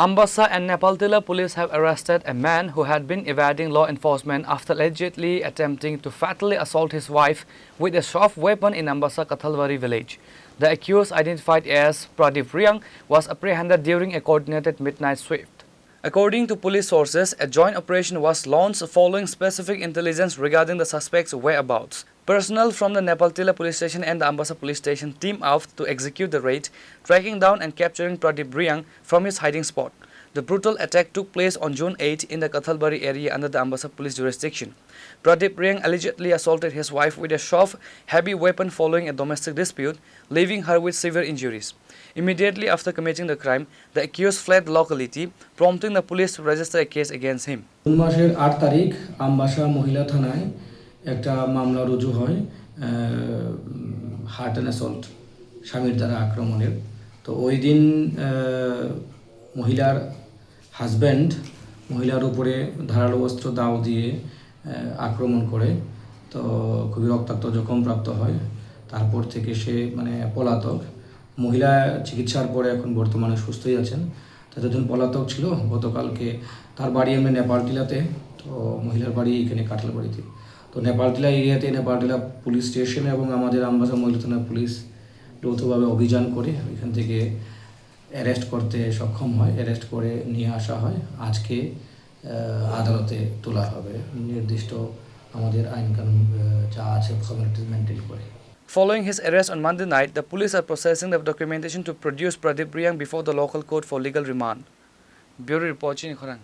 Ambassa and Nepaltila police have arrested a man who had been evading law enforcement after allegedly attempting to fatally assault his wife with a sharp weapon in Ambassa Kathalwari village. The accused, identified as Pradeep Riang, was apprehended during a coordinated midnight sweep. According to police sources, a joint operation was launched following specific intelligence regarding the suspect's whereabouts. Personnel from the Nepaltila police station and the Ambassa police station teamed up to execute the raid, tracking down and capturing Pradeep Riang from his hiding spot. The brutal attack took place on June 8 in the Kathalwari area under the Ambassa police jurisdiction. Pradeep Riang allegedly assaulted his wife with a sharp, heavy weapon following a domestic dispute, leaving her with severe injuries. Immediately after committing the crime, the accused fled the locality, prompting the police to register a case against him. June মাসের ৮ তারিখ আমবাসা মহিলা থানায় একটা মামলা রুজু হয় heart and assault স্বামীর দ্বারা আক্রমণের। তো ওই দিন মহিলার হাজব্যান্ড মহিলার উপরে ধারালো অস্ত্র দাও দিয়ে আক্রমণ করে। তো খুবই রক্তাক্ত জখমপ্রাপ্ত হয়। তারপর থেকে সে পলাতক। মহিলা চিকিৎসার পরে এখন বর্তমানে সুস্থই আছেন। ততদিন পলাতক ছিল। গতকালকে তার বাড়ি আমরা নেপালটিলাতে, তো মহিলার বাড়ি এখানে কাঁঠালবাড়িতে। তো নেপালটিলা এরিয়াতে নেপালটিলা পুলিশ স্টেশন এবং আমাদের আমবাসা মহিলা থানা পুলিশ যৌথভাবে অভিযান করে এখান থেকে অ্যারেস্ট করতে সক্ষম হয়। অ্যারেস্ট করে নিয়ে আসা হয়। আজকে আদালতে তোলা হবে। নির্দিষ্ট আমাদের আইন কানুন যা আছে ফর্মালিটিজ মেনটেন করে। Following his arrest on Monday night, the police are processing the documentation to produce Pradeep Riang before the local court for legal remand. Bureau report, Khorang.